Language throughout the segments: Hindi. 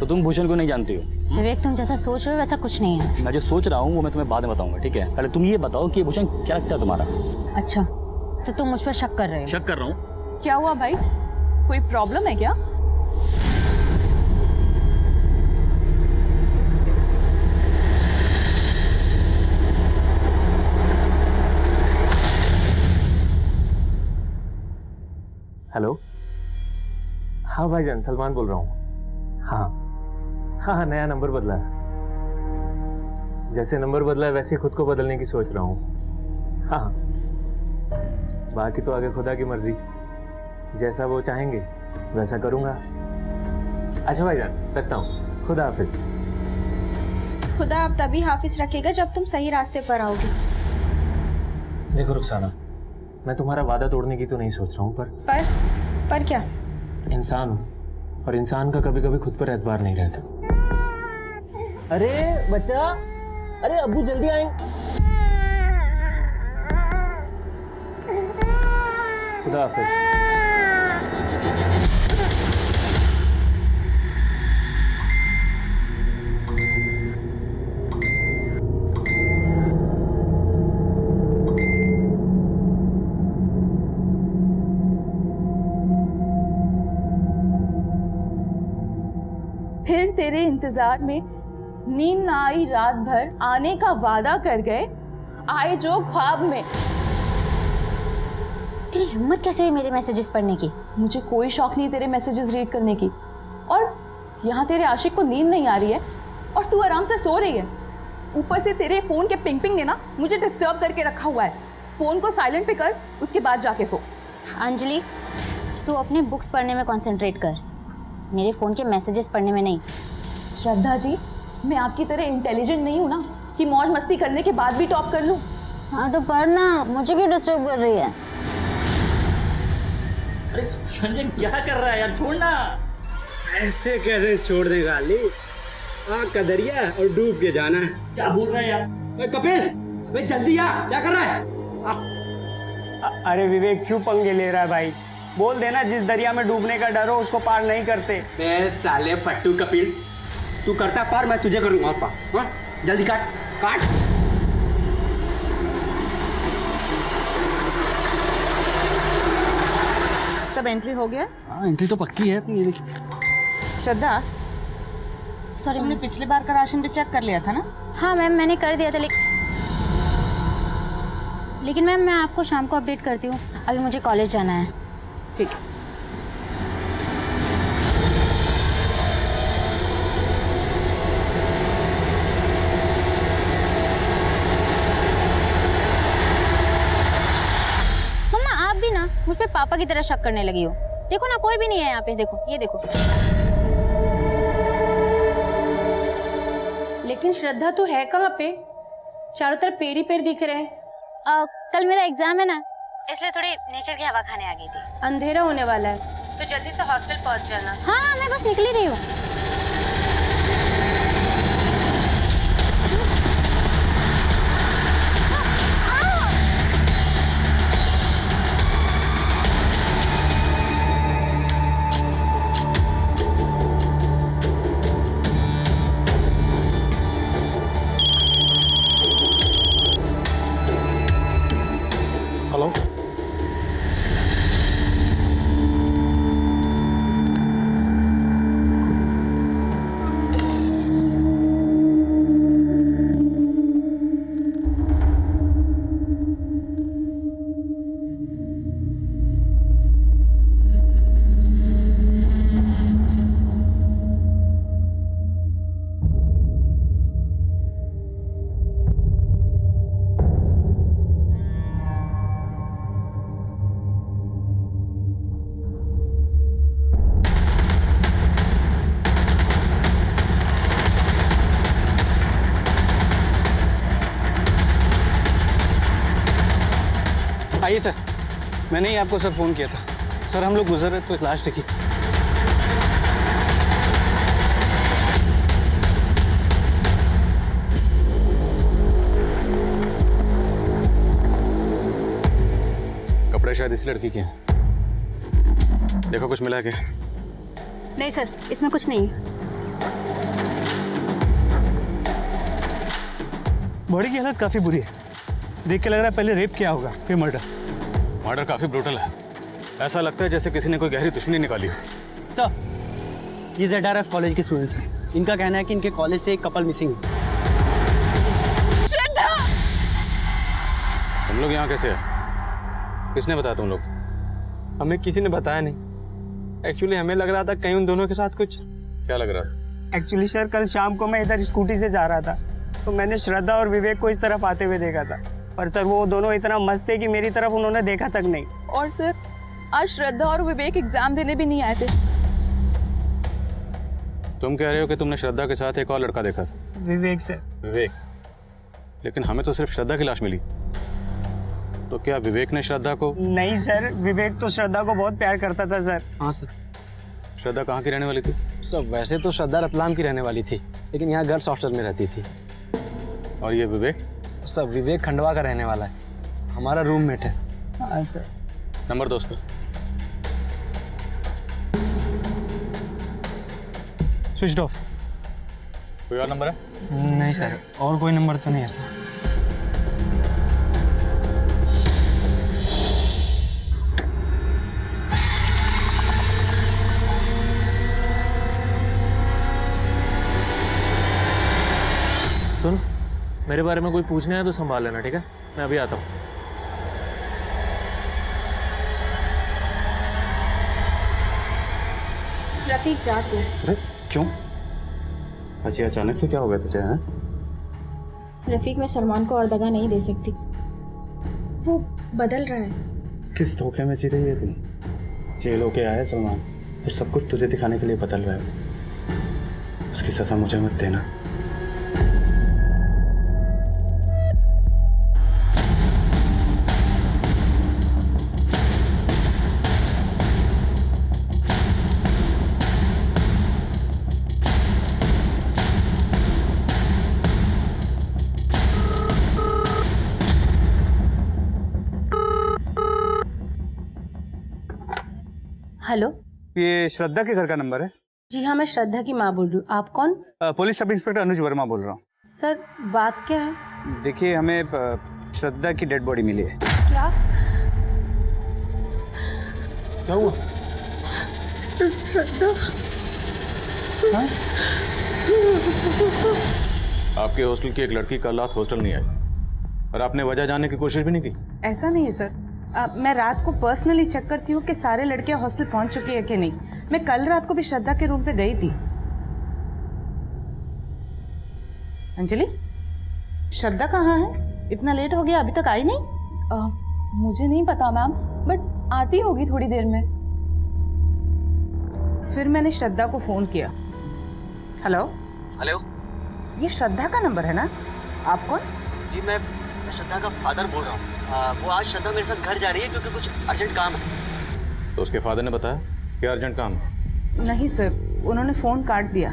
तो तुम भूषण को नहीं जानती हो? विवेक, तुम जैसा सोच रहे हो वैसा कुछ नहीं है। मैं जो सोच रहा हूँ वो मैं तुम्हें बाद में बताऊंगा, ठीक है? पहले तुम ये बताओ कि भूषण क्या लगता है तुम्हारा? अच्छा, तो तुम मुझ पर शक कर रहे हो? शक कर रहा हूँ। क्या हुआ भाई, कोई प्रॉब्लम है क्या? हेलो, हाँ भाईजान, सलमान बोल रहा हूँ। हाँ, नया नंबर बदला है। जैसे नंबर बदला है वैसे खुद को बदलने की सोच रहा हूँ। हाँ, बाकी तो आगे खुदा की मर्जी, जैसा वो चाहेंगे वैसा करूँगा। अच्छा भाईजान, रखता हूँ, खुदा हाफिज। खुदा आप तभी हाफिज रखेगा जब तुम सही रास्ते पर आओगे। देखो रुखसाना, मैं तुम्हारा वादा तोड़ने की तो नहीं सोच रहा हूँ, पर क्या? इंसान हूँ और इंसान का कभी कभी खुद पर एतबार नहीं रहता। अरे बच्चा, अरे अब्बू जल्दी आएंगे। खुदा हाफिज। फिर तेरे इंतजार में नींद ना आई, रात भर आने का वादा कर गए, आए जो ख्वाब में। तेरी हिम्मत कैसे हुई मेरे मैसेजेस पढ़ने की? मुझे कोई शौक नहीं तेरे मैसेजेस रीड करने की, और यहाँ तेरे आशिक को नींद नहीं आ रही है और तू आराम से सो रही है। ऊपर से तेरे फोन के पिंग पिंग ने ना मुझे डिस्टर्ब करके रखा हुआ है। फोन को साइलेंट पे कर, उसके बाद जाके सो। अंजलि, तू अपने बुक्स पढ़ने में कंसंट्रेट कर, मेरे फ़ोन के मैसेजेस पढ़ने में नहीं। श्रद्धा जी, मैं आपकी तरह इंटेलिजेंट नहीं हूँ ना कि मौज मस्ती करने के बाद भी टॉप कर लूँ। हाँ तो पढ़ना, मुझे क्यों डिस्टर्ब कर रही है? अरे संजय क्या कर रहा है यार, छोड़ना। ऐसे कैसे छोड़ देगा अली? आग का दरिया और डूब के जाना है। क्या बोल रहा है यार? कपिल, भाई जल्दी आ, क्या कर रहा है? अरे विवेक क्यों पंगे ले रहा है भाई? बोल देना जिस दरिया में डूबने का डर हो उसको पार नहीं करते। बे साले फट्टू कपिल, तू करता पार, मैं तुझे करूंगा पार। हाँ? जल्दी काट काट। सब एंट्री हो गया? हाँ, एंट्री तो पक्की है। ये देखिए। श्रद्धा, सॉरी, तुमने पिछली बार का राशन भी चेक कर लिया था ना? हाँ मैम, मैंने कर दिया था, लेकिन मैम मैं आपको शाम को अपडेट करती हूँ, अभी मुझे कॉलेज जाना है। ठीक है। मम्मा, आप भी ना मुझ पे पापा की तरह शक करने लगी हो। देखो ना, कोई भी नहीं है यहाँ पे, देखो, ये देखो। लेकिन श्रद्धा तो है कहाँ पे? चारों तरफ पेड़ ही पेड़ दिख रहे हैं। कल मेरा एग्जाम है ना, इसलिए थोड़ी नेचर की हवा खाने आ गई थी। अंधेरा होने वाला है तो जल्दी से हॉस्टल पहुंच जाना। हाँ, मैं बस निकली रही हूँ। हेलो, आइए सर। मैंने ही आपको सर फ़ोन किया था। सर हम लोग गुजर रहे तो लास्ट की। कपड़े शायद इस लड़की के हैं। देखो कुछ मिला के। नहीं सर, इसमें कुछ नहीं है। बॉडी की हालत काफ़ी बुरी है, देख के लग रहा है पहले रेप किया होगा फिर मर्डर। मर्डर काफी ब्रूटल है, ऐसा लगता है जैसे किसी ने कोई गहरी दुश्मनी निकाली हो। सर ये ZRF कॉलेज के स्टूडेंट्स हैं। इनका कहना है कि इनके कॉलेज से एक कपल मिसिंग है। तुम लोग यहाँ कैसे है? किसने बताया तुम लोग? हमें किसी ने बताया नहीं। एक्चुअली हमें लग रहा था कहीं उन दोनों के साथ कुछ। क्या लग रहा है? एक्चुअली सर कल शाम को मैं इधर स्कूटी से जा रहा था तो मैंने श्रद्धा और विवेक को इस तरफ आते हुए देखा था, पर सर वो दोनों इतना मस्त थे कि मेरी तरफ उन्होंने देखा तक नहीं। और सर आज श्रद्धा और विवेक एग्जाम देने भी नहीं आए थे। तुम कह रहे हो कि तुमने श्रद्धा के साथ एक और लड़का देखा था? विवेक सर। विवेक? लेकिन हमें तो सिर्फ श्रद्धा की लाश मिली। तो क्या विवेक ने श्रद्धा को? नहीं सर, विवेक तो श्रद्धा को बहुत प्यार करता था सर। हाँ सर। श्रद्धा कहाँ की रहने वाली थी? सर वैसे तो श्रद्धा रतलाम की रहने वाली थी, लेकिन यहाँ गर्ल्स हॉस्टल में रहती थी। और ये विवेक? सर विवेक खंडवा का रहने वाला है, हमारा रूममेट है। हाँ सर। नंबर दो उसका। Switch off. कोई और नंबर है? नहीं सर, और कोई नंबर तो नहीं है सर। सुन, मेरे बारे में कोई पूछना है तो संभाल लेना, ठीक है? मैं अभी आता हूँ। रफीक जा तू। अरे क्यों? अच्छी अचानक से क्या हो गया तुझे? हैं? रफीक मैं सलमान को और दगा नहीं दे सकती, वो बदल रहा है। किस धोखे में जी रही है तू? जेल होके आया सलमान, फिर सब कुछ तुझे दिखाने के लिए बदल रहा है। उसकी सजा मुझे मत देना। हेलो। ये श्रद्धा के घर का नंबर है? जी हाँ, मैं श्रद्धा की माँ बोल रही हूँ। आप कौन? पुलिस सब इंस्पेक्टर अनुज वर्मा बोल रहा हूँ। सर बात क्या है? देखिए हमें श्रद्धा की डेड बॉडी मिली है। क्या? क्या हुआ? श्रद्धा। आपके हॉस्टल की एक लड़की कल रात हॉस्टल नहीं आई और आपने वजह जानने की कोशिश भी नहीं की? ऐसा नहीं है सर, मैं रात को पर्सनली चेक करती हूँ कि सारे लड़कियाँ हॉस्टल पहुँच चुकी है कि नहीं। मैं कल रात को भी श्रद्धा के रूम पे गई थी। अंजलि, श्रद्धा कहाँ है? इतना लेट हो गया, अभी तक आई नहीं? मुझे नहीं पता मैम, बट आती होगी थोड़ी देर में। फिर मैंने श्रद्धा को फ़ोन किया। हेलो हेलो, ये श्रद्धा का नंबर है ना? आप कौन? जी मैं श्रद्धा का फादर बोल रहा हूँ। वो आज श्रद्धा मेरे साथ घर जा रही है क्योंकि कुछ अर्जेंट काम है। तो उसके फादर ने बताया क्या अर्जेंट काम? नहीं सर, उन्होंने फ़ोन काट दिया।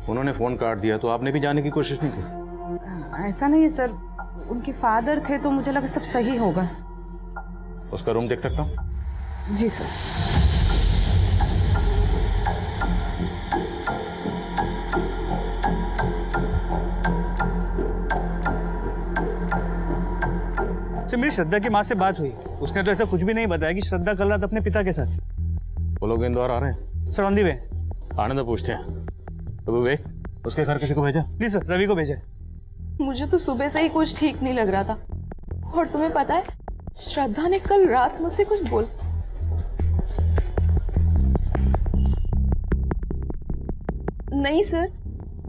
उन्होंने फ़ोन काट दिया तो आपने भी जाने की कोशिश नहीं की? ऐसा नहीं है सर, उनके फादर थे तो मुझे लगा सब सही होगा। उसका रूम देख सकता हूँ? जी सर। सर मेरी श्रद्धा की माँ से बात हुई, उसने तो ऐसा कुछ भी नहीं बताया कि श्रद्धा कल रात अपने पिता के साथ। वो लोग इंदौर आ रहे हैं? सर ऑन दी वे। आने तो पूछते हैं। तो विवेक, उसके घर किसी को भेजा? प्लीज सर, रवि को भेजा। मुझे तो सुबह से ही कुछ ठीक नहीं लग रहा था। और तुम्हें पता है, श्रद्धा ने कल रात मुझसे कुछ बोल। नहीं सर,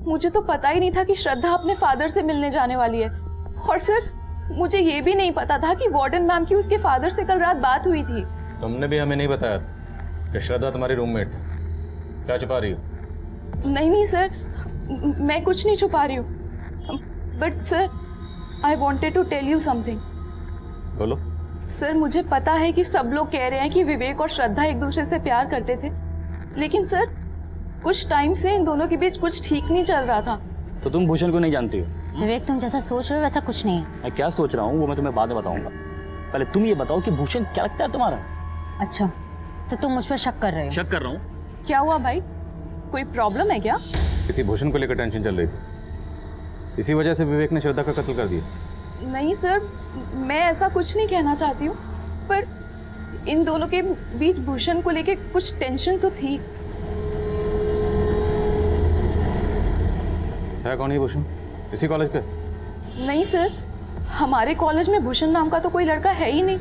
मुझे तो पता ही नहीं था कि श्रद्धा अपने फादर से मिलने जाने वाली है। और सर मुझे ये भी नहीं पता था कि वार्डन मैम की उसके फादर से कल रात बात हुई थी। तुमने भी हमें नहीं बताया कि श्रद्धा तुम्हारी रूममेट? क्या छुपा रही हो? नहीं सर, मैं कुछ नहीं छुपा रही हूँ। But sir, I wanted to tell you something. बोलो। सर मुझे पता है कि सब लोग कह रहे हैं कि विवेक और श्रद्धा एक दूसरे से प्यार करते थे, लेकिन सर कुछ टाइम से इन दोनों के बीच कुछ ठीक नहीं चल रहा था। तो तुम भूषण को नहीं जानती हो? विवेक तुम जैसा सोच रहे हो वैसा कुछ नहीं है। मैं क्या सोच रहा हूँ वो मैं तुम्हें बाद में बताऊंगा। पहले तुम ये बताओ कि भूषण क्या लगता है तुम्हारा? अच्छा, तो तुम मुझ पर शक कर रहे हो? शक कर रहा हूँ। क्या हुआ भाई, कोई प्रॉब्लम है क्या? किसी भूषण को लेकर टेंशन चल रही थी। इसी वजह से विवेक ने श्रद्धा का कत्ल कर दिया। नहीं सर, मैं ऐसा कुछ नहीं कहना चाहती हूँ, पर इन दोनों के बीच भूषण को लेके कुछ टेंशन तो थी। है कौन ये भूषण? इसी कॉलेज के? नहीं सर, हमारे कॉलेज में भूषण नाम का तो कोई लड़का है ही नहीं।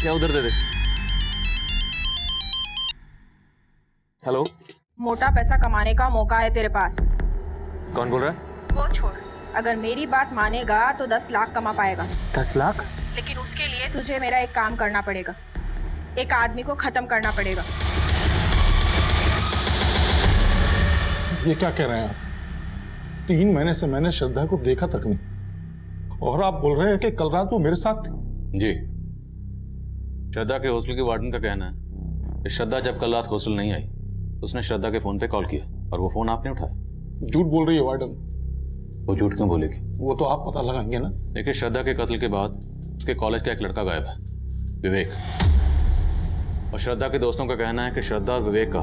क्या उधर दे दे। हेलो, मोटा पैसा कमाने का मौका है तेरे पास। कौन बोल रहा है? वो छोड़, अगर मेरी बात मानेगा तो 10 लाख कमा पाएगा। 10 लाख? लेकिन उसके लिए तुझे मेरा एक काम करना पड़ेगा, एक आदमी को खत्म करना पड़ेगा। ये क्या कह रहे हैं आप? 3 महीने से मैंने श्रद्धा को देखा तक नहीं, और आप बोल रहे हैं कि कल रात वो मेरे साथ थी? जी, श्रद्धा के हॉस्टल के वार्डन का कहना है कि श्रद्धा जब कल रात हॉस्टल नहीं आई तो उसने श्रद्धा के फोन पे कॉल किया और वो फोन आपने उठाया। झूठ बोल रही है वार्डन। वो झूठ क्यों बोलेगी? वो तो आप पता लगाएंगे ना। देखिए, श्रद्धा के कत्ल के बाद उसके कॉलेज का एक लड़का गायब है, विवेक। और श्रद्धा के दोस्तों का कहना है कि श्रद्धा और विवेक का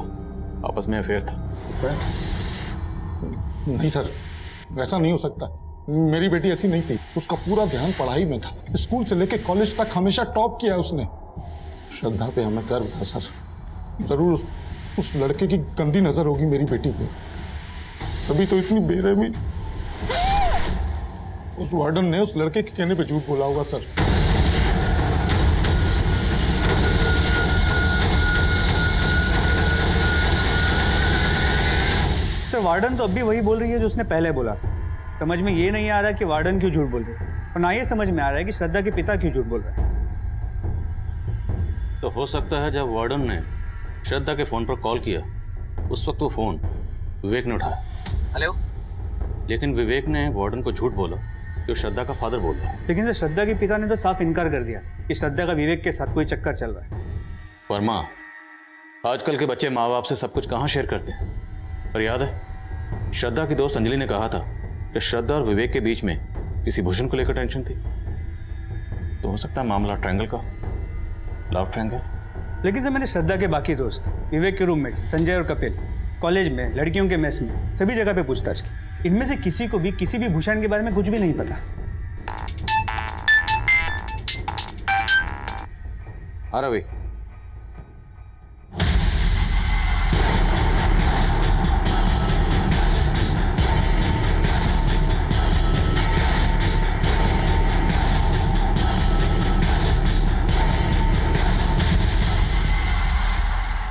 आपस में अफेयर था। नहीं सर, ऐसा नहीं हो सकता। मेरी बेटी ऐसी नहीं थी, उसका पूरा ध्यान पढ़ाई में था। स्कूल से लेकर कॉलेज तक हमेशा टॉप किया है उसने। श्रद्धा पे हमें गर्व था सर। जरूर उस लड़के की गंदी नजर होगी मेरी बेटी पे, तभी तो इतनी बेरहमी उस वार्डन ने उस लड़के के कहने पे झूठ बोला होगा सर। सर, वार्डन तो अब भी वही बोल रही है जो उसने पहले बोला। समझ में ये नहीं आ रहा कि वार्डन क्यों झूठ बोल रही है, और ना ये समझ में आ रहा है कि श्रद्धा के पिता क्यों झूठ बोल रहे हैं। तो हो सकता है जब वार्डन ने श्रद्धा के फोन पर कॉल किया उस वक्त वो फोन विवेक ने उठाया। हेलो। लेकिन विवेक ने वार्डन को झूठ बोला कि श्रद्धा का फादर बोल रहा है। लेकिन सर, श्रद्धा के पिता ने तो साफ इनकार कर दिया कि श्रद्धा का विवेक के साथ कोई चक्कर चल रहा है। वर्मा, आजकल के बच्चे माँ बाप से सब कुछ कहाँ शेयर करते हैं। और याद है, श्रद्धा की दोस्त अंजलि ने कहा था कि श्रद्धा और विवेक के बीच में किसी भूषण को लेकर टेंशन थी। तो हो सकता है मामला ट्रायंगल का, लव ट्रायंगल। लेकिन सर, मैंने श्रद्धा के बाकी दोस्त, विवेक के रूममेट्स संजय और कपिल, कॉलेज में, लड़कियों के मेस में, सभी जगह पे पूछताछ की। इनमें से किसी को भी किसी भी भूषण के बारे में कुछ भी नहीं पता। हाँ रवि,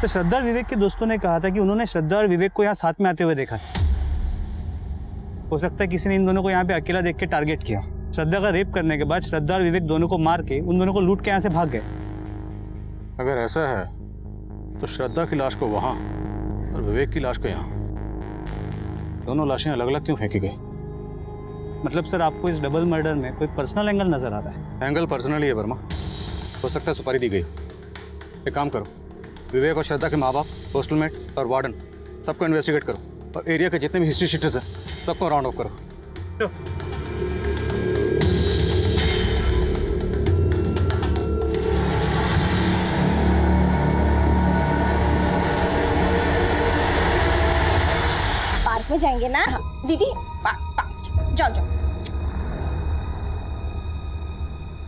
तो श्रद्धा और विवेक के दोस्तों ने कहा था कि उन्होंने श्रद्धा और विवेक को यहाँ साथ में आते हुए देखा था। हो सकता है किसी ने इन दोनों को यहाँ पे अकेला देख के टारगेट किया। श्रद्धा का रेप करने के बाद श्रद्धा और विवेक दोनों को मार के उन दोनों को लूट के यहाँ से भाग गए। अगर ऐसा है तो श्रद्धा की लाश को वहाँ और विवेक की लाश को यहाँ, दोनों लाशें अलग अलग क्यों फेंकी गई? मतलब सर, आपको इस डबल मर्डर में कोई पर्सनल एंगल नजर आ रहा है? एंगल पर्सनली है वर्मा। हो सकता है सुपारी दी गई। एक काम करो, विवेक और श्रद्धा के माँ बाप, हॉस्टलमेट और वार्डन सबको इन्वेस्टिगेट करो, और एरिया के जितने भी हिस्ट्री शीटर्स हैं सबको राउंड अप करो। पार्क में जाएंगे ना? दीदी जाओ जाओ।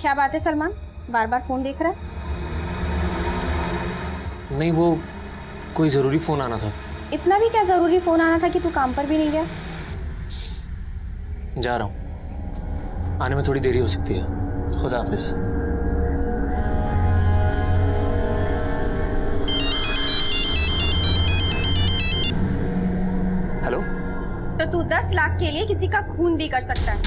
क्या बात है सलमान, बार बार फोन देख रहा है? नहीं, वो कोई ज़रूरी फ़ोन आना था। इतना भी क्या जरूरी फोन आना था कि तू काम पर भी नहीं गया? जा रहा हूँ, आने में थोड़ी देरी हो सकती है। खुदा हाफिज। हेलो। तो तू 10 लाख के लिए किसी का खून भी कर सकता है।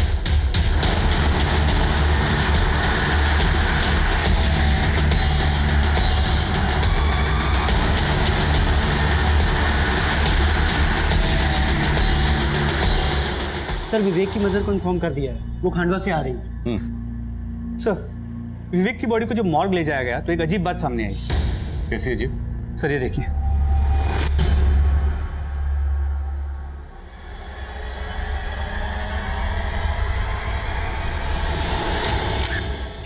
सर विवेक की मदर को इन्फॉर्म कर दिया है, वो खांडवा से आ रही है। सर विवेक की बॉडी को जो मॉर्ग ले जाया गया तो एक अजीब बात सामने आई। कैसी अजीब? सर ये देखिए,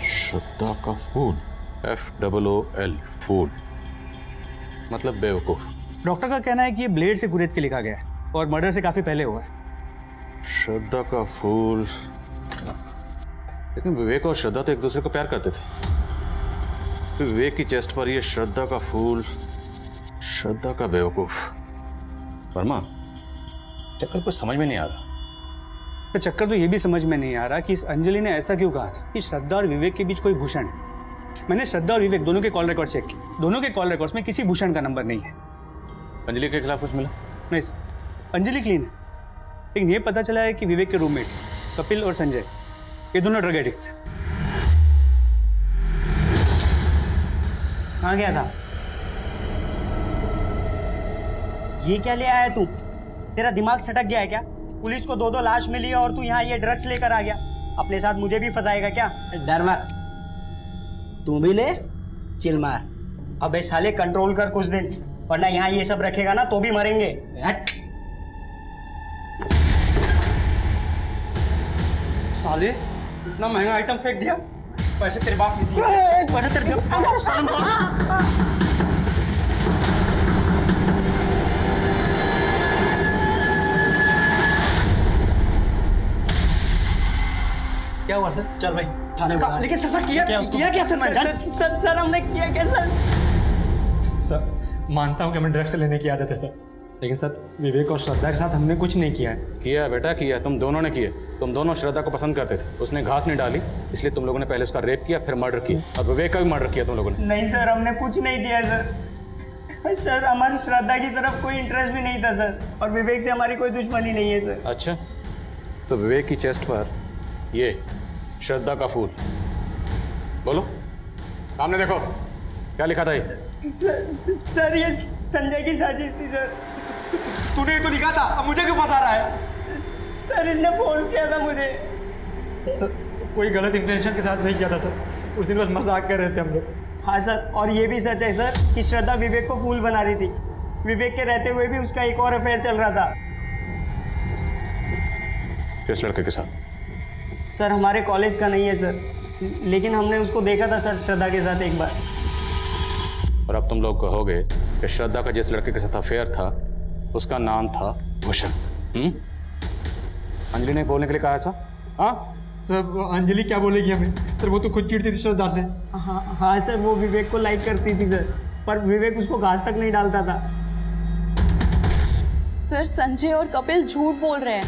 श्रद्धा का फूल, FOOL, फूल मतलब बेवकूफ। डॉक्टर का कहना है कि ये ब्लेड से कुरेद के लिखा गया है और मर्डर से काफी पहले हुआ है। श्रद्धा का फूल, लेकिन विवेक और श्रद्धा तो एक दूसरे को प्यार करते थे। फिर विवेक की चेस्ट पर ये श्रद्धा का फूल, श्रद्धा का बेवकूफ। वर्मा, चक्कर कुछ समझ में नहीं आ रहा। तो चक्कर तो ये भी समझ में नहीं आ रहा कि इस अंजलि ने ऐसा क्यों कहा था कि श्रद्धा और विवेक के बीच कोई भूषण है। मैंने श्रद्धा और विवेक दोनों के कॉल रिकॉर्ड चेक किए, दोनों के कॉल रिकॉर्ड्स में किसी भूषण का नंबर नहीं है। अंजलि के खिलाफ कुछ मिला? नहीं सर, अंजलि क्लीन है, लेकिन ये पता चला है कि विवेक के रूममेट्स कपिल और संजय ये दोनों ड्रग एडिक्ट्स हैं। कहाँ गया था? ये क्या ले आया तू? तेरा दिमाग सटक गया है क्या? पुलिस को 2 लाश मिली है और तू यहाँ ये ड्रग्स लेकर आ गया। अपने साथ मुझे भी फंसाएगा क्या? डर मत, तू भी ले, चिल मार। अबे साले कंट्रोल कर कुछ दिन, वरना यहाँ ये सब रखेगा ना तो भी मरेंगे। साले इतना महंगा आइटम फेंक दिया, पैसे तेरे बाप ने दिए। पैसे तेरे क्या हुआ सर? चल भाई थाने बुला। लेकिन सर किया क्या सर हमने किया क्या सर मानता हूँ कि हमें ड्रग्स लेने की आदत है सर, लेकिन सर विवेक और श्रद्धा के साथ हमने कुछ नहीं किया है। किया बेटा, किया। तुम दोनों ने किया। तुम दोनों श्रद्धा को पसंद करते थे, उसने घास नहीं डाली, इसलिए तुम लोगों ने पहले उसका रेप किया, फिर मर्डर किया, और विवेक का भी मर्डर किया तुम लोगों ने। नहीं सर, हमने कुछ नहीं किया सर। सर हमारी श्रद्धा की तरफ कोई इंटरेस्ट भी नहीं था सर, और विवेक से हमारी कोई दुश्मनी नहीं है सर। अच्छा, तो विवेक की चेस्ट पर ये श्रद्धा का फूल, बोलो सामने देखो क्या लिखा था ये? सर ये संजय की साजिश थी सर। तूने तो लिखा था, अब मुझे क्यों फंसा रहा है? सर इसने फोर्स किया था मुझे। सर कोई गलत इंटेंशन के साथ नहीं किया था सर, उस दिन बस मजाक कर रहे थे हम लोग। हाँ सर, और ये भी सच है सर कि श्रद्धा विवेक को फूल बना रही थी। विवेक के रहते हुए भी उसका एक और अफेयर चल रहा था। किस लड़के के साथ? सर हमारे कॉलेज का नहीं है सर, लेकिन हमने उसको देखा था सर श्रद्धा के साथ एक बार। और अब तुम लोग कहोगे कि श्रद्धा का जिस लड़के के साथ अफेयर था उसका नाम था भूषण। अंजलि ने बोलने के लिए कहा ऐसा? हाँ सर अंजलि क्या बोलेगी हमें? सर वो तो खुद चिढ़ती थी श्रद्धा से। हाँ सर, वो विवेक को लाइक करती थी सर, पर विवेक उसको घास तक नहीं डालता था। सर संजय और कपिल झूठ बोल रहे हैं,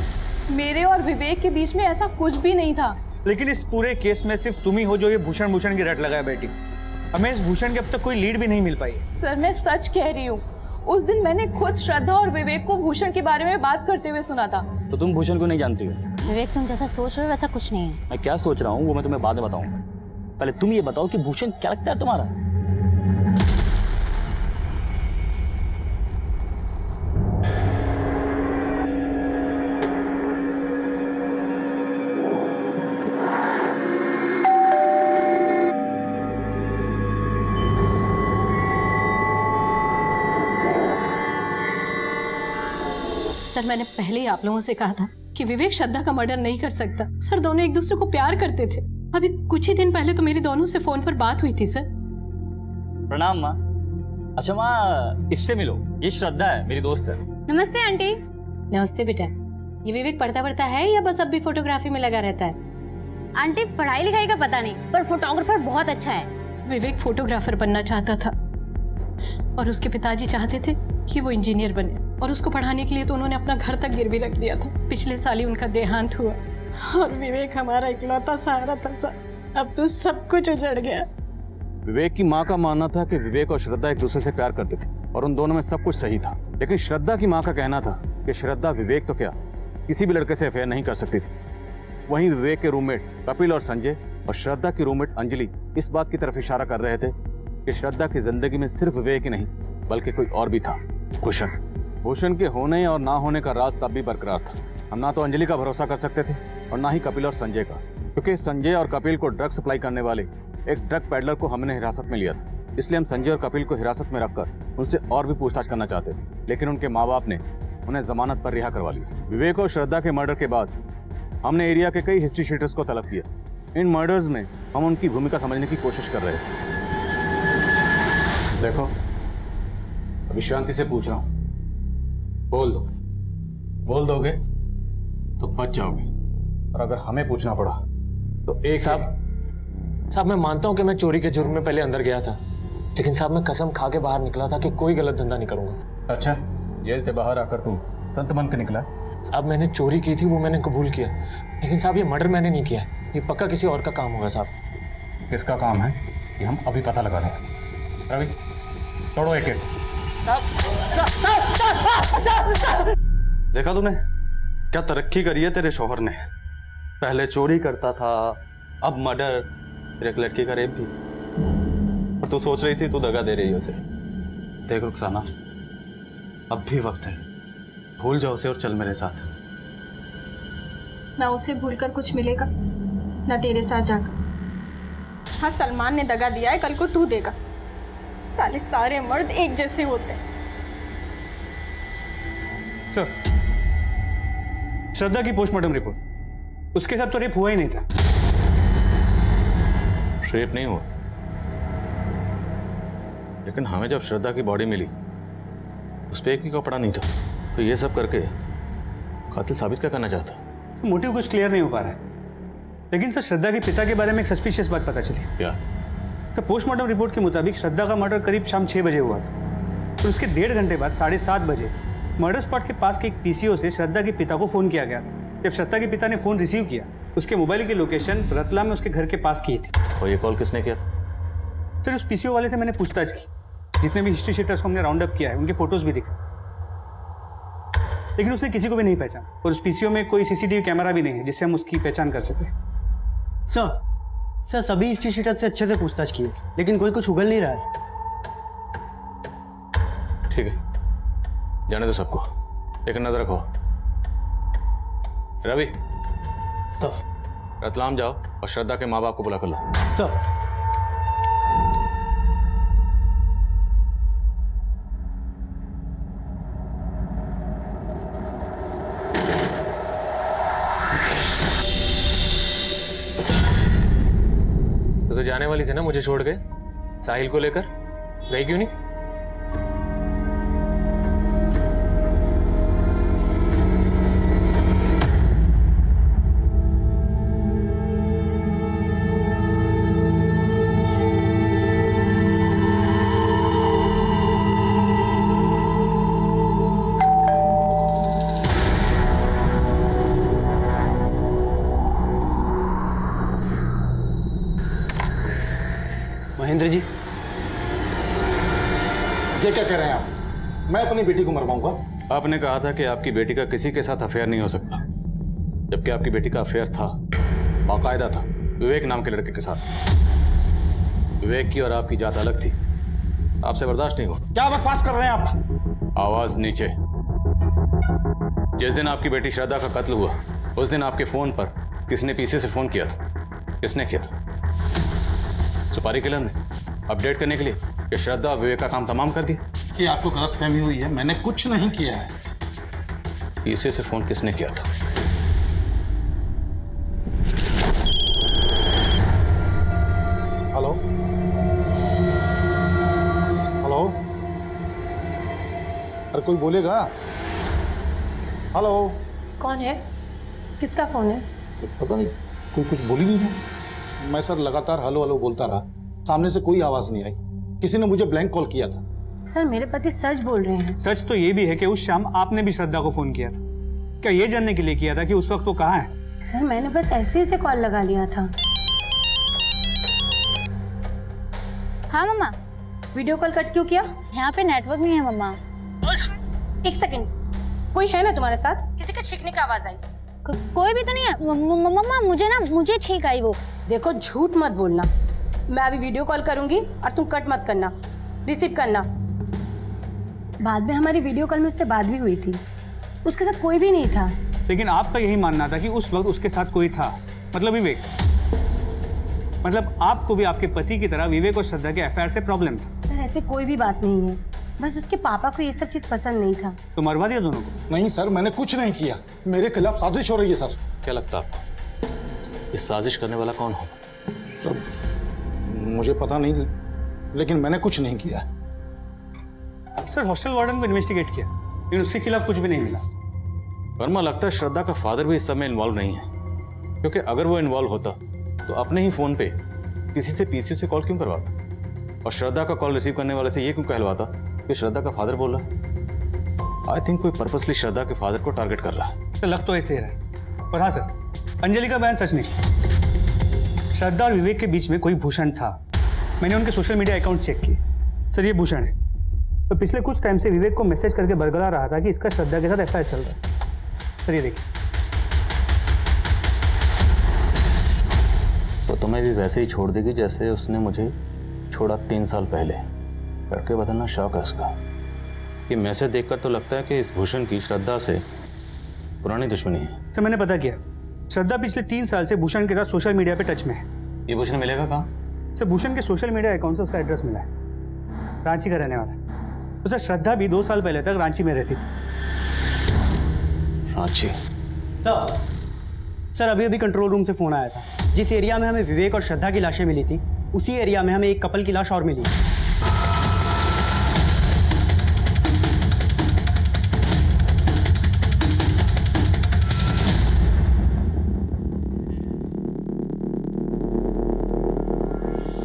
मेरे और विवेक के बीच में ऐसा कुछ भी नहीं था। लेकिन इस पूरे केस में सिर्फ तुम ही हो जो ये भूषण की रट लगाए बैठी। हमें इस भूषण की अब तक कोई लीड भी नहीं मिल पाई। सर मैं सच कह रही हूँ, उस दिन मैंने खुद श्रद्धा और विवेक को भूषण के बारे में बात करते हुए सुना था। तो तुम भूषण को नहीं जानती हो? विवेक तुम जैसा सोच रहे हो वैसा कुछ नहीं है। मैं क्या सोच रहा हूँ वो मैं तुम्हें बाद में बताऊंगा। पहले तुम ये बताओ कि भूषण क्या लगता है तुम्हारा? सर मैंने पहले ही आप लोगों से कहा था कि विवेक श्रद्धा का मर्डर नहीं कर सकता। सर दोनों एक दूसरे को प्यार करते थे। अभी कुछ ही दिन पहले तो मेरी दोनों से फोन पर बात हुई थी सर। प्रणाम माँ। अच्छा माँ, इससे मिलो, ये श्रद्धा है, मेरी दोस्त है। नमस्ते आंटी। नमस्ते बेटा। ये विवेक पढ़ता है या बस अब भी फोटोग्राफी में लगा रहता है? आंटी पढ़ाई लिखाई का पता नहीं, पर फोटोग्राफर बहुत अच्छा है। विवेक फोटोग्राफर बनना चाहता था और उसके पिताजी चाहते थे कि वो इंजीनियर बने, और उसको पढ़ाने के लिए तो उन्होंने अपना घर तक गिरवी रख दिया था। पिछले साल ही उनका देहांत हुआ और विवेक हमारा इकलौता सहारा था सर। अब तो सब कुछ उजड़ गया। विवेक की माँ का मानना था कि विवेक और श्रद्धा एक दूसरे से प्यार करते थे और उन दोनों में सब कुछ सही था, लेकिन श्रद्धा की माँ का कहना था कि श्रद्धा विवेक तो क्या किसी भी लड़के से अफेयर नहीं कर सकती थी। वहीं विवेक के रूममेट कपिल और संजय और श्रद्धा की रूममेट अंजलि इस बात की तरफ इशारा कर रहे थे कि श्रद्धा की जिंदगी में सिर्फ विवेक ही नहीं बल्कि कोई और भी था, भूषण। भूषण के होने और ना होने का राज तब भी बरकरार था। हम ना तो अंजलि का भरोसा कर सकते थे और ना ही कपिल और संजय का, क्योंकि संजय और कपिल को ड्रग सप्लाई करने वाले एक ड्रग पैडलर को हमने हिरासत में लिया था। इसलिए हम संजय और कपिल को हिरासत में रखकर उनसे और भी पूछताछ करना चाहते थे, लेकिन उनके माँ बाप ने उन्हें जमानत पर रिहा करवा लिया। विवेक और श्रद्धा के मर्डर के बाद हमने एरिया के कई हिस्ट्री शीटर्स को तलब किया। इन मर्डर्स में हम उनकी भूमिका समझने की कोशिश कर रहे थे। देखो, अभी शांति से पूछ रहा हूं, बोल दोगे तो बच जाओगे, और अगर हमें पूछना पड़ा तो एक साहब मैं मानता हूं कि मैं चोरी के जुर्म में पहले अंदर गया था, लेकिन साहब मैं कसम खा के बाहर निकला था कि कोई गलत धंधा नहीं करूंगा। अच्छा, जेल से बाहर आकर तुम संत बन के निकला? साहब मैंने चोरी की थी, वो मैंने कबूल किया, लेकिन साहब ये मर्डर मैंने नहीं किया, ये पक्का किसी और का काम होगा साहब। किसका काम है ये हम अभी पता लगा रहे हैं। रवि, तोड़ो एक। देखा तूने क्या तरक्की करी है तेरे शौहर ने। पहले चोरी करता था, अब मर्डर, फिर एक लड़की का रेप भी। और तू सोच रही थी तू दगा दे रही है उसे। देख रुखसाना, अब भी वक्त है, भूल जाओ उसे और चल मेरे साथ। ना उसे भूलकर कुछ मिलेगा, ना तेरे साथ जाकर। हाँ, सलमान ने दगा दिया है, कल को तू देगा। साले सारे मर्द एक जैसे होते हैं। सर, श्रद्धा की पोस्टमार्टम रिपोर्ट, उसके साथ तो रेप हुआ ही नहीं था। रेप नहीं हुआ, लेकिन हमें जब श्रद्धा की बॉडी मिली उस पर एक भी कपड़ा नहीं था, तो ये सब करके कातिल साबित क्या करना चाहता? मोटिव कुछ क्लियर नहीं हो पा रहा है, लेकिन सर श्रद्धा के पिता के बारे में एक सस्पिशियस बात पता चली। क्या? तो पोस्टमार्टम रिपोर्ट के मुताबिक श्रद्धा का मर्डर करीब शाम 6 बजे हुआ था। तो उसके 1.5 घंटे बाद 7:30 बजे मर्डर स्पॉट के पास के एक पीसीओ से श्रद्धा के पिता को फ़ोन किया गया था। जब श्रद्धा के पिता ने फ़ोन रिसीव किया, उसके मोबाइल की लोकेशन रतलाम में उसके घर के पास की थी। और ये कॉल किसने किया था? सर, उस पीसीओ वाले से मैंने पूछताछ की, जितने भी हिस्ट्री शीटर्स को हमने राउंड अप किया है उनके फोटोज़ भी दिखे, लेकिन उसने किसी को भी नहीं पहचाना। और उस पीसीओ में कोई सीसीटीवी कैमरा भी नहीं है जिससे हम उसकी पहचान कर सकें। सर सभी हिस्ट्री शीटर से अच्छे से पूछताछ की, लेकिन कोई कुछ उगल नहीं रहा है। ठीक है, जाने दो सबको, एक नजर रखो। रवि, तो रतलाम जाओ और श्रद्धा के माँ बाप को बुला कर लो। तो तो जाने वाली थी ना मुझे छोड़ के साहिल को लेकर, गई क्यों नहीं? महेंद्र जी, ये क्या कह रहे हैं आप? मैं अपनी बेटी को मरवाऊंगा? आपने कहा था कि आपकी बेटी का किसी के साथ अफेयर नहीं हो सकता, जबकि आपकी बेटी का अफेयर था, बाकायदा था, विवेक नाम के लड़के के साथ। विवेक की और आपकी जात अलग थी, आपसे बर्दाश्त नहीं हुआ। क्या बकवास कर रहे हैं आप? आवाज नीचे। जिस दिन आपकी बेटी श्रद्धा का कत्ल हुआ उस दिन आपके फोन पर किसने पीसी से फोन किया था? किसने किया था? सुपारी किलर ने, अपडेट करने के लिए कि श्रद्धा और विवेक का काम तमाम कर दिया। कि आपको गलतफहमी हुई है, मैंने कुछ नहीं किया है। पीसी से फोन किसने किया था? हेलो हेलो, अरे कोई बोलेगा? हेलो, कौन है? किसका फोन है? पता नहीं, कोई कुछ बोल ही नहीं रहा। मैं सर लगातार हेलो हेलो बोलता रहा, सामने से कोई आवाज नहीं आई। किसी ने मुझे ब्लैंक कॉल किया था। सर, मेरे पति सच बोल रहे हैं। सच तो ये भी है कि उस शाम आपने भी श्रद्धा को फोन किया था। क्या ये जानने के लिए किया था कि उस वक्त वो कहाँ है? सर, मैंने बस ऐसे ही उसे कॉल लगा लिया था। हाँ मम्मा। वीडियो कॉल कट क्यों किया? यहाँ पे नेटवर्क नहीं है मम्मा। एक सेकंड, कोई है ना तुम्हारे साथ? किसी का छींकने की आवाज आई? कोई भी तो नहीं है मम्मा। मुझे छींक आई वो। देखो, झूठ मत बोलना। मैं अभी वीडियो कॉल करूंगी और तुम कट मत करना, रिसीव करना। बाद में हमारी वीडियो कॉल में उससे बात भी हुई थी, उसके साथ कोई भी नहीं था। लेकिन आपका यही मानना था कि उस वक्त उसके साथ कोई था, मतलब विवेक। मतलब आपको भी आपके पति की तरह विवेक और श्रद्धा के अफेयर से प्रॉब्लम था। सर ऐसे कोई भी बात नहीं है, बस उसके पापा को ये सब चीज़ पसंद नहीं था। तो मरवा दिया दोनों को? नहीं सर, मैंने कुछ नहीं किया, मेरे खिलाफ साजिश हो रही है सर। क्या लगता है आपको इस साजिश करने वाला कौन होगा? सर मुझे पता नहीं, लेकिन मैंने कुछ नहीं किया। सर हॉस्टल वार्डन को इन्वेस्टिगेट किया, लेकिन उसके खिलाफ कुछ भी नहीं मिला। वर्मा, लगता है श्रद्धा का फादर भी इस सब में इन्वॉल्व नहीं है, क्योंकि अगर वो इन्वॉल्व होता तो अपने ही फोन पे किसी से पीसीयू से कॉल क्यों करवाता, और श्रद्धा का कॉल रिसीव करने वाले से ये क्यों कहलवाता कि श्रद्धा का फादर बोल रहा? आई थिंक कोई पर्पसली श्रद्धा के फादर को टारगेट कर रहा है। तो लग तो ऐसे ही रहा है। और हाँ सर, अंजलि का बयान सच नहीं। श्रद्धा और विवेक के बीच में कोई भूषण था। मैंने उनके सोशल मीडिया अकाउंट चेक किए। सर ये भूषण है, तो पिछले कुछ टाइम से विवेक को मैसेज करके बरगला रहा था कि इसका श्रद्धा के साथ अफेयर चल रहा है। सर ये देखिए। तो तुम्हें भी वैसे ही छोड़ देगी जैसे उसने मुझे छोड़ा 3 साल पहले। लड़के बदलना शौक है उसका। ये मैसेज देखकर तो लगता है कि इस भूषण की श्रद्धा से पुरानी दुश्मनी है। सर मैंने पता किया, श्रद्धा पिछले 3 साल से भूषण के साथ सोशल मीडिया पे टच में है। ये भूषण मिलेगा कहाँ? सर भूषण के सोशल मीडिया अकाउंट से उसका एड्रेस मिला है, रांची का रहने वाला है। तो सर श्रद्धा भी 2 साल पहले तक रांची में रहती थी। रांची? सर अभी अभी कंट्रोल रूम से फ़ोन आया था। जिस एरिया में हमें विवेक और श्रद्धा की लाशें मिली थी, उसी एरिया में हमें एक कपल की लाश और मिली।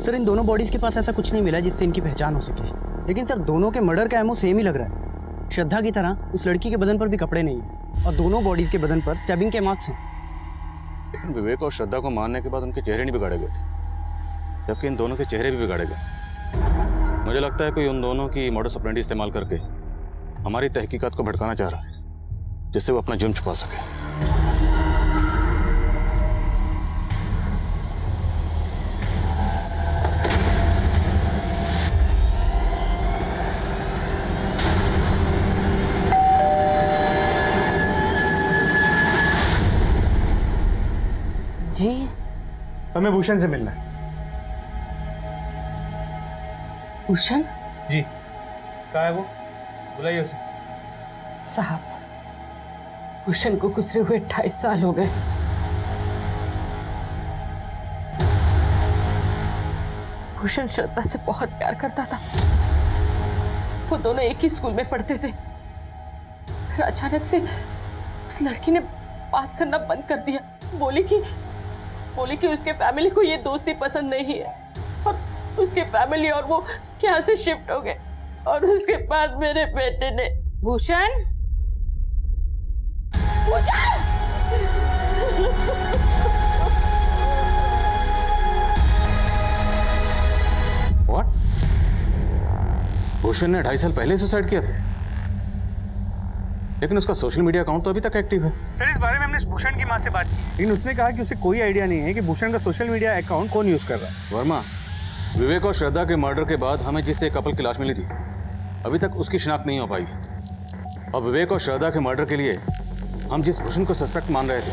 सर इन दोनों बॉडीज़ के पास ऐसा कुछ नहीं मिला जिससे इनकी पहचान हो सके, लेकिन सर दोनों के मर्डर का एमओ सेम ही लग रहा है। श्रद्धा की तरह उस लड़की के बदन पर भी कपड़े नहीं हैं और दोनों बॉडीज़ के बदन पर स्टैबिंग के मार्क्स हैं। लेकिन विवेक और श्रद्धा को मारने के बाद उनके चेहरे नहीं बिगाड़े गए थे, जबकि इन दोनों के चेहरे भी बिगाड़े गए। मुझे लगता है कोई उन दोनों की मॉडस ऑपरेंडी इस्तेमाल करके हमारी तहकीकात को भटकाना चाह रहा है, जिससे वो अपना जुर्म छुपा सके। जी हमें भूषण से मिलना है। भूषण? जी कहाँ है वो? बुलाइए उसे। साहब, भूषण को गुजरे हुए 28 साल हो गए। भूषण श्रद्धा से बहुत प्यार करता था। वो दोनों एक ही स्कूल में पढ़ते थे। फिर अचानक से उस लड़की ने बात करना बंद कर दिया। बोली कि उसके फैमिली को ये दोस्ती पसंद नहीं है और उसके फैमिली और वो यहाँ से शिफ्ट हो गए। और उसके बाद मेरे बेटे ने भूषण What? भूषण ने 2.5 साल पहले सुसाइड किया था, लेकिन उसका सोशल मीडिया अकाउंट तो अभी तक एक्टिव है। सर इस बारे में हमने भूषण की माँ से बात की, लेकिन उसने कहा कि उसे कोई आइडिया नहीं है कि भूषण का सोशल मीडिया अकाउंट कौन यूज कर रहा है। वर्मा, विवेक और श्रद्धा के मर्डर के बाद हमें जिससे कपल की लाश मिली थी, अभी तक उसकी शिनाख्त नहीं हो पाई। और विवेक और श्रद्धा के मर्डर के लिए हम जिस भूषण को सस्पेक्ट मान रहे थे,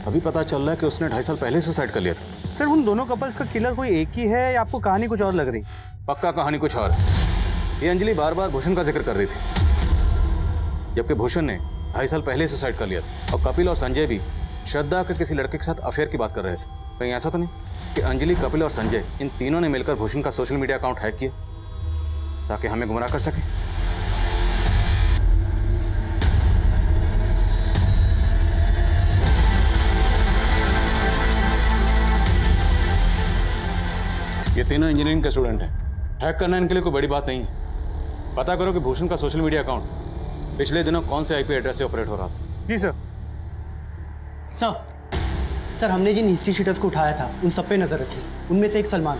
अभी पता चल रहा है कि उसने 2.5 साल पहले सुसाइड कर लिया था। सर उन दोनों कपल्स का किलर कोई एक ही है या आपको कहानी कुछ और लग रही? पक्का कहानी कुछ और है। ये अंजलि बार बार भूषण का जिक्र कर रही थी, जबकि भूषण ने 2.5 साल पहले सुसाइड कर लिया था। और कपिल और संजय भी श्रद्धा के किसी लड़के के साथ अफेयर की बात कर रहे थे। कहीं ऐसा तो नहीं कि अंजलि, कपिल और संजय इन तीनों ने मिलकर भूषण का सोशल मीडिया अकाउंट हैक किया ताकि हमें गुमराह कर सके? ये तीनों इंजीनियरिंग के स्टूडेंट हैं। हैक करना इनके लिए कोई बड़ी बात नहीं है। पता करो कि भूषण का सोशल मीडिया अकाउंट पिछले दिनों कौन से आईपी एड्रेस से ऑपरेट हो रहा था। जी सर। सर हमने जिन हिस्ट्री शीटर्स को उठाया था उन सब पे नजर रखी। उनमें से एक सलमान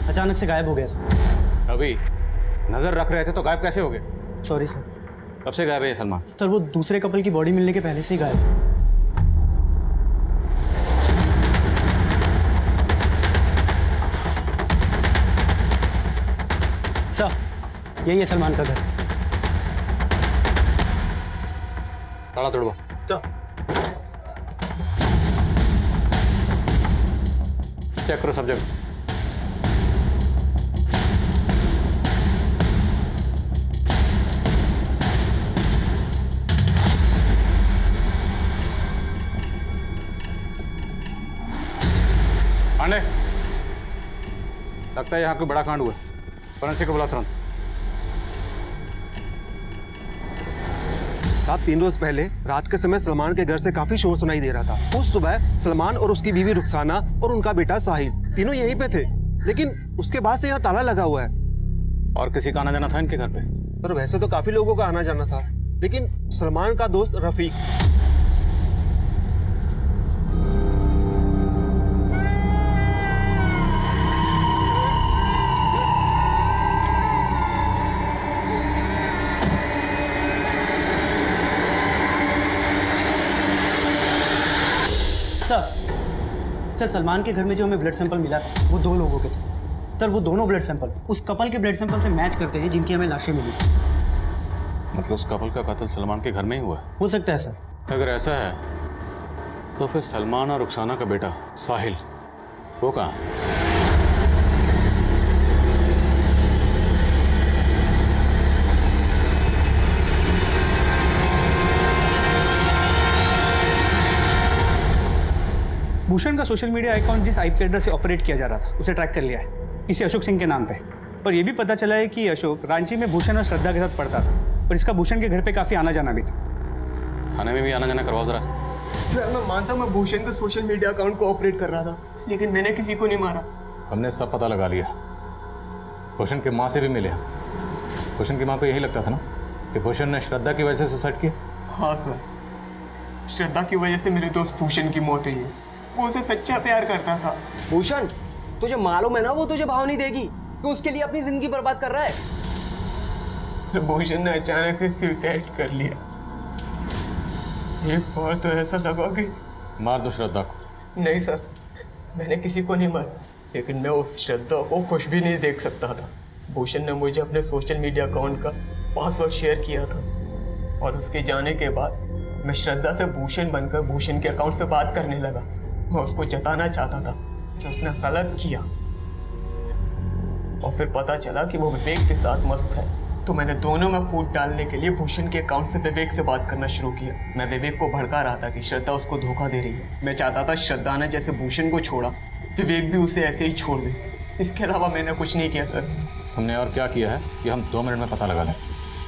अचानक से गायब हो गया सर। अभी नजर रख रहे थे तो गायब कैसे हो गए? Sorry sir. कब से गायब है ये सलमान? सर वो दूसरे कपल की बॉडी मिलने के पहले से ही गायब है। सर यही है सलमान का घर। ताला तोड़वा। चेक करो सब जगह। पांडे, लगता है यहाँ कोई बड़ा कांड हुआ। फोरेंसिक को बुला तुरंत। साहब 3 रोज पहले रात के समय सलमान के घर से काफी शोर सुनाई दे रहा था। उस सुबह सलमान और उसकी बीवी रुखसाना और उनका बेटा साहिल तीनों यहीं पे थे, लेकिन उसके बाद से यहाँ ताला लगा हुआ है। और किसी का आना जाना था इनके घर पे? पर वैसे तो काफी लोगों का आना जाना था, लेकिन सलमान का दोस्त रफीक। सर सलमान के घर में जो हमें ब्लड सैंपल मिला था वो 2 लोगों के थे। सर वो दोनों ब्लड सैंपल उस कपल के ब्लड सैंपल से मैच करते हैं जिनकी हमें लाशें मिली। मतलब उस कपल का कत्ल सलमान के घर में ही हुआ? हो सकता है सर। अगर ऐसा है तो फिर सलमान और रुखसाना का बेटा साहिल वो कहाँ? भूषण का सोशल मीडिया अकाउंट जिस आईपी एड्रेस से ऑपरेट किया जा रहा था उसे ट्रैक कर लिया है, किसी अशोक सिंह के नाम पे। और ये भी पता चला है कि अशोक रांची में भूषण और श्रद्धा के साथ पढ़ता था और इसका भूषण के घर पे काफी आना जाना भी था। थाने में भी आना जाना करवाओ जरा। सर मैं मानता हूँ मैं भूषण का सोशल मीडिया अकाउंट को ऑपरेट कर रहा था, लेकिन मैंने किसी को नहीं मारा। हमने सब पता लगा लिया। भूषण की माँ से भी मिले। भूषण की माँ को यही लगता था ना कि भूषण ने श्रद्धा की वजह से सुसाइड किया? हाँ सर, श्रद्धा की वजह से मेरे दोस्त भूषण की मौत हुई है। वो उसे सच्चा प्यार करता था। भूषण तुझे मालूम है ना वो तुझे भाव नहीं देगी, तू उसके लिए अपनी जिंदगी बर्बाद कर रहा है। भूषण ने अचानक से सुसाइड कर लिया। एक बार तो ऐसा लगा कि मार दो श्रद्धा को। नहीं सर, मैंने किसी को नहीं मारा, लेकिन मैं उस श्रद्धा को खुश भी नहीं देख सकता था। भूषण ने मुझे अपने सोशल मीडिया अकाउंट का पासवर्ड शेयर किया था और उसके जाने के बाद मैं श्रद्धा से भूषण बनकर भूषण के अकाउंट से बात करने लगा। मैं उसको जताना चाहता था कि उसने गलत किया, और फिर पता चला कि वो विवेक के साथ मस्त है, तो मैंने दोनों में फूट डालने के लिए भूषण के अकाउंट से विवेक से बात करना शुरू किया। मैं विवेक को भड़का रहा था कि श्रद्धा उसको धोखा दे रही है। मैं चाहता था श्रद्धा ने जैसे भूषण को छोड़ा, विवेक भी उसे ऐसे ही छोड़ दे। इसके अलावा मैंने कुछ नहीं किया सर। हमने और क्या किया है कि हम 2 मिनट में पता लगा लें।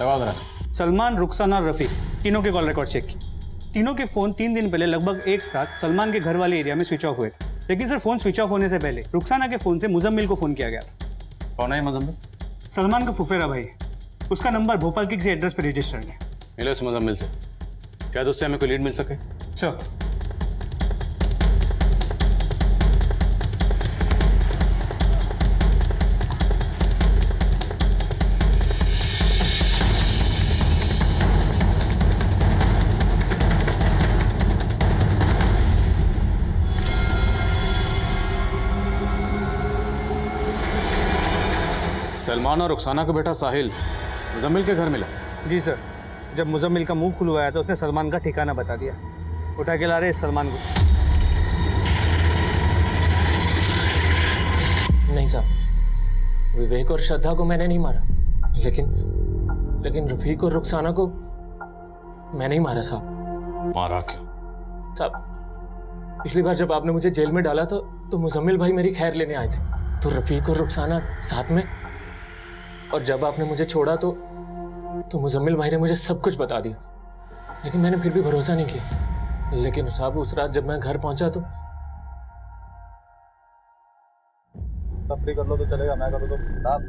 लगाओ जरा। सलमान, रुखसाना और रफीक तीनों के कॉल रिकॉर्ड चेक किए। तीनों के फ़ोन 3 दिन पहले लगभग एक साथ सलमान के घर वाले एरिया में स्विच ऑफ हुए थे, लेकिन सर फ़ोन स्विच ऑफ होने से पहले रुखसाना के फ़ोन से मुजम्मिल को फ़ोन किया गया था। कौन है मुजम्मिल? सलमान का फुफेरा भाई है। उसका नंबर भोपाल के किसी एड्रेस पर रजिस्टर्ड है। मिलो इस मुजम्मिल से, क्या उससे हमें कोई लीड मिल सके? श्योर। सलमान और रुखसाना का बेटा साहिल मुजम्मिल के घर मिला? जी सर, जब मुजम्मिल का मुंह खुलवाया तो उसने सलमान का ठिकाना बता दिया। उठा के ला रहे सलमान को। नहीं साहब, विवेक और श्रद्धा को मैंने नहीं मारा, लेकिन रफीक और रुखसाना को मैंने ही मारा साहब। मारा क्यों? साहब पिछली बार जब आपने मुझे जेल में डाला था तो मुजम्मिल भाई मेरी खैर लेने आए थे, तो रफीक और रुखसाना साथ में, और जब आपने मुझे छोड़ा तो मुजम्मिल भाई ने मुझे सब कुछ बता दिया, लेकिन मैंने फिर भी भरोसा नहीं किया। लेकिन साहब उस रात जब मैं घर पहुंचा तो तफरी कर लो तो चलेगा, मैं करूँ तो आप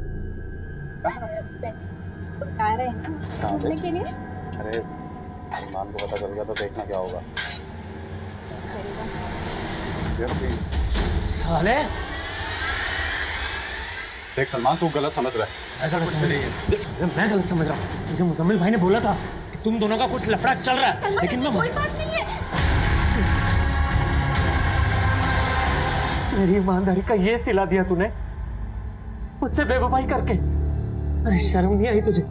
जा रहे हैं ना घूमने के लिए। अरे सलमान को पता चल गया तो देखना क्या होगा। साले देख सलमान तू गलत समझ रहा है। ऐसा कुछ नहीं है, मैं गलत समझ रहा हूँ। मुझे मुजम्मिल भाई ने बोला था कि तुम दोनों का कुछ लफड़ा चल रहा है, लेकिन मैं कोई बात नहीं है। मेरी ईमानदारी का ये सिला दिया तूने मुझसे बेवफाई करके। अरे शर्म नहीं आई तुझे?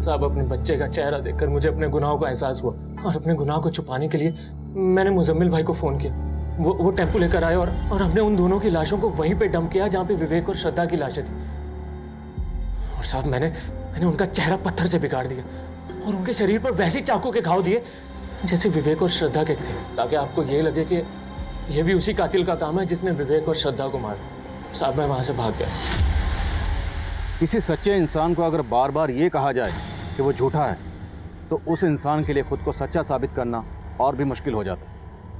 साहब अपने बच्चे का चेहरा देखकर मुझे अपने गुनाहों का एहसास हुआ और अपने गुनाह को छुपाने के लिए मैंने मुजम्मिल भाई को फ़ोन किया। वो टेम्पो लेकर आए और हमने उन दोनों की लाशों को वहीं पे डंप किया जहाँ पे विवेक और श्रद्धा की लाशें थी। और साहब मैंने उनका चेहरा पत्थर से बिगाड़ दिया और उनके शरीर पर वैसे चाकू के घाव दिए जैसे विवेक और श्रद्धा के थे, ताकि आपको ये लगे कि ये भी उसी कातिल का काम है जिसने विवेक और श्रद्धा को मारा। साहब मैं वहाँ से भाग गया। किसी सच्चे इंसान को अगर बार बार ये कहा जाए कि वो झूठा है तो उस इंसान के लिए खुद को सच्चा साबित करना और भी मुश्किल हो जाता है।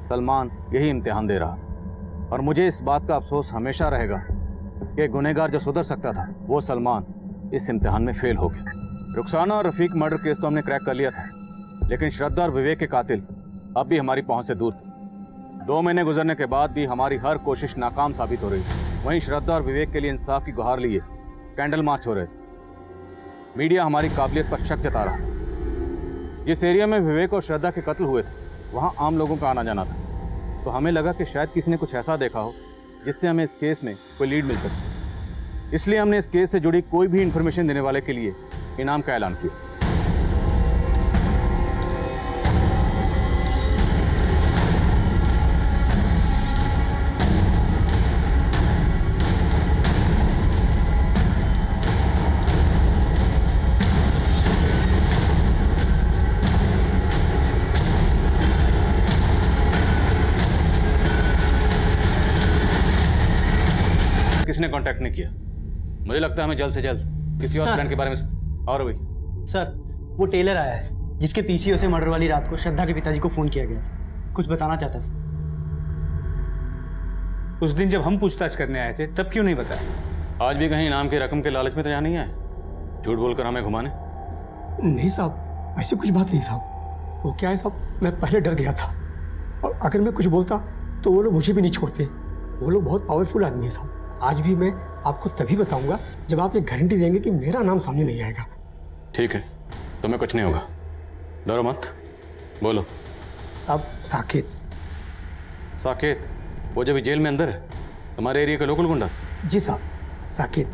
सलमान यही इम्तिहान दे रहा और मुझे इस बात का अफसोस हमेशा रहेगा कि गुनहगार जो सुधर सकता था वो सलमान इस इम्तिहान में फेल हो गया। रुखसाना और रफ़ीक मर्डर केस तो हमने क्रैक कर लिया था, लेकिन श्रद्धा और विवेक के कातिल अब भी हमारी पहुंच से दूर थे। 2 महीने गुजरने के बाद भी हमारी हर कोशिश नाकाम साबित हो रही थी। वहीं श्रद्धा और विवेक के लिए इंसाफ की गुहार लिए कैंडल मार्च हो रहे थे। मीडिया हमारी काबिलियत पर शक जता रहा। जिस एरिया में विवेक और श्रद्धा के कत्ल हुए थे वहाँ आम लोगों का आना जाना था, तो हमें लगा कि शायद किसी ने कुछ ऐसा देखा हो जिससे हमें इस केस में कोई लीड मिल सके। इसलिए हमने इस केस से जुड़ी कोई भी इंफॉर्मेशन देने वाले के लिए इनाम का ऐलान किया। किसने कांटेक्ट नहीं किया? मुझे लगता है हमें जल्द से जल्द किसी और प्लान के बारे में। और भाई सर, वो टेलर आया है जिसके पीसीओ से मर्डर वाली रात को श्रद्धा के पिताजी को फोन किया गया, कुछ बताना चाहता था। उस दिन जब हम पूछताछ करने आए थे तब क्यों नहीं बताया? आज भी कहीं इनाम की रकम के लालच में तो यहाँ नहीं आए, झूठ बोलकर हमें घुमाने? नहीं साहब, ऐसी कुछ बात नहीं साहब। वो क्या है साहब, मैं पहले डर गया था और अगर मैं कुछ बोलता तो वो लोग मुझे भी नहीं छोड़ते। वो लोग बहुत पावरफुल आदमी है साहब। आज भी मैं आपको तभी बताऊंगा जब आप ये गारंटी देंगे कि मेरा नाम सामने नहीं आएगा। ठीक है, तुम्हें कुछ नहीं होगा, डरो मत। बोलो। साहब, साकेत। साकेत? वो जब जेल में अंदर है, तुम्हारे एरिया का लोकल गुंडा? जी साहब, साकेत।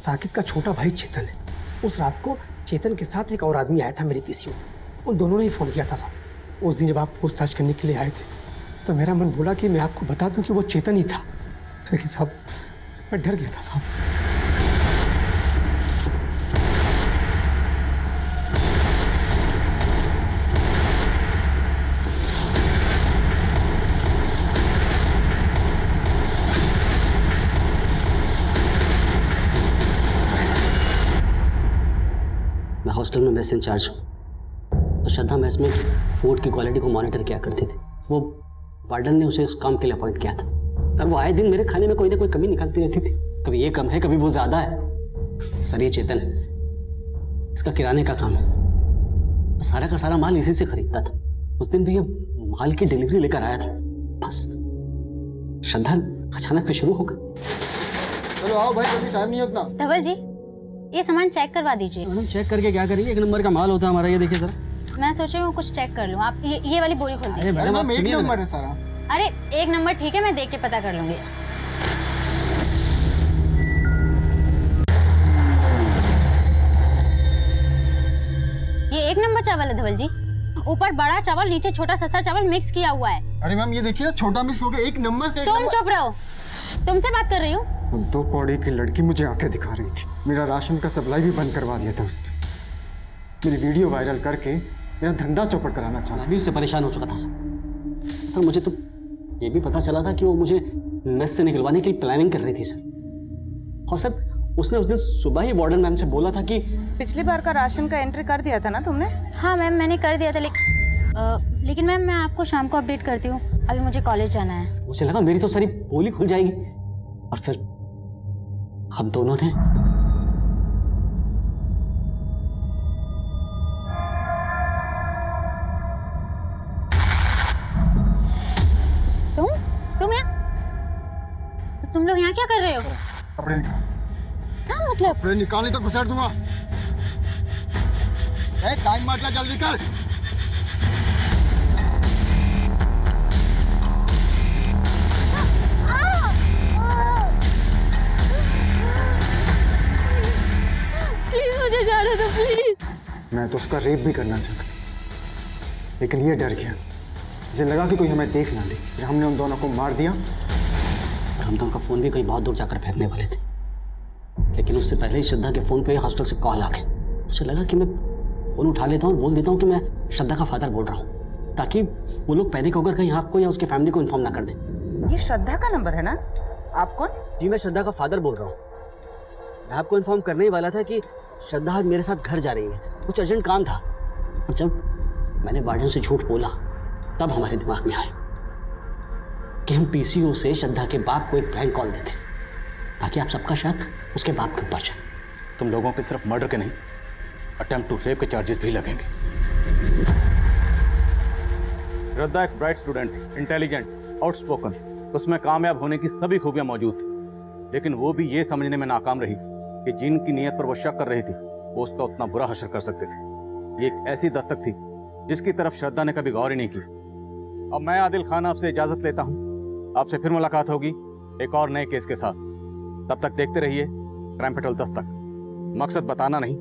साकेत का छोटा भाई चेतन है। उस रात को चेतन के साथ एक और आदमी आया था मेरे पीसीओ। उन दोनों ने ही फ़ोन किया था साहब। उस दिन जब आप पूछताछ करने के लिए आए थे तो मेरा मन बोला कि मैं आपको बता दूं कि वो चेतन ही था, लेकिन साहब मैं डर गया था साहब। मैं हॉस्टल में मेस इंचार्ज हूँ, तो श्रद्धा मेस में फूड की क्वालिटी को मॉनिटर किया करती थी। वो वार्डन ने उसे इस काम के लिए अपॉइंट किया था। तब वो आए दिन मेरे खाने में कोई ना कोई कमी निकालती रहती थी। कभी ये कम है, कभी वो ज़्यादा है। सर, ये चेतन है, इसका किराने का काम है। मैं सारा का सारा माल इसी से खरीदता था। उस दिन भी ये माल की डिलीवरी लेकर आया था, बस श्रद्धा अचानक से शुरू हो गई। चलो आओ भाई, अभी टाइम नहीं है उतना। धवल जी, ये सामान चेक करवा दीजिए। हम चेक करके क्या करेंगे? 1 नंबर का माल होता है हमारा। ये देखिए जरा। मैं सोच रही हूँ कुछ चेक कर लूँ। आप ये वाली बोरी खोल दीजिए। मैडम, आप 1 नंबर है सारा। अरे 1 नंबर ठीक है, मैं देख के पता कर लूंगी। ये 1 नंबर चावल है धवल जी। ऊपर बड़ा चावल, नीचे छोटा सस्ता चावल मिक्स किया हुआ है। अरे मैम, ये देखिए ना, छोटा मिक्स हो गया। 1 नंबर से। तुम चुप रहो, तुमसे बात कर रही हूँ। 2 कौड़ी की लड़की मुझे आंखें दिखा रही थी। मेरा राशन का सप्लाई भी बंद करवा दिया था उसने। मेरी वीडियो वायरल करके मेरा धंधा चौपट कराना चाहा। मैं भी उससे परेशान हो चुका था सर। मुझे तो ये भी पता चला था कि वो मुझे मेस से निकलवाने की प्लानिंग कर रही थी सर। और सर, उसने उस दिन सुबह ही वार्डन मैम से बोला था कि पिछली बार का राशन का एंट्री कर दिया था ना तुमने? हाँ मैम, मैंने कर दिया था, लेकिन मैम मैं आपको शाम को अपडेट करती हूँ। अभी मुझे कॉलेज जाना है। मुझे लगा मेरी तो सारी पोली खुल जाएगी, और फिर हम दोनों ने तुम लोग यहाँ क्या कर रहे हो? कपड़े हाँ मतलब कपड़े निकालने तो घुसेड़ दूंगा। टाइम मत ला, जल्दी कर। प्लीज मुझे जाने दो, प्लीज। मैं तो उसका रेप भी करना चाहता था, लेकिन ये डर गया। इसे लगा कि कोई हमें देख ना ले, फिर हमने उन दोनों को मार दिया। और हम तो उनका फ़ोन भी कहीं बहुत दूर जाकर फेंकने वाले थे, लेकिन उससे पहले ही श्रद्धा के फ़ोन पे हॉस्टल से कॉल आ गया। उसे लगा कि मैं फ़ोन उठा लेता हूँ और बोल देता हूँ कि मैं श्रद्धा का फादर बोल रहा हूँ, ताकि वो लोग पैनिक होकर कहीं आपको या उसके फैमिली को इन्फॉर्म ना कर दें। ये श्रद्धा का नंबर है ना? आप कौन? जी, मैं श्रद्धा का फादर बोल रहा हूँ। मैं आपको इन्फॉर्म करने ही वाला था कि श्रद्धा आज मेरे साथ घर जा रही है, कुछ अर्जेंट काम था। और जब मैंने वार्डन से झूठ बोला तब हमारे दिमाग में आया कि हम पीसीओ से श्रद्धा के बाप को एक प्रैंक कॉल देते ताकि आप सबका शक उसके बाप के ऊपर जाए। तुम लोगों के सिर्फ मर्डर के नहीं, अटेम्प्ट टू रेप के चार्जेस भी लगेंगे। श्रद्धा एक ब्राइट स्टूडेंट थी, इंटेलिजेंट, आउटस्पोकन, उसमें कामयाब होने की सभी खूबियां मौजूद थी, लेकिन वो भी ये समझने में नाकाम रही कि जिनकी नीयत पर वो शक कर रही थी वो उसका उतना बुरा हश्र कर सकते थे। ये एक ऐसी दस्तक थी जिसकी तरफ श्रद्धा ने कभी गौर ही नहीं की। अब मैं आदिल खान आपसे इजाजत लेता हूँ, आपसे फिर मुलाकात होगी एक और नए केस के साथ। तब तक देखते रहिए क्राइम पेट्रोल 10 तक। मकसद बताना नहीं,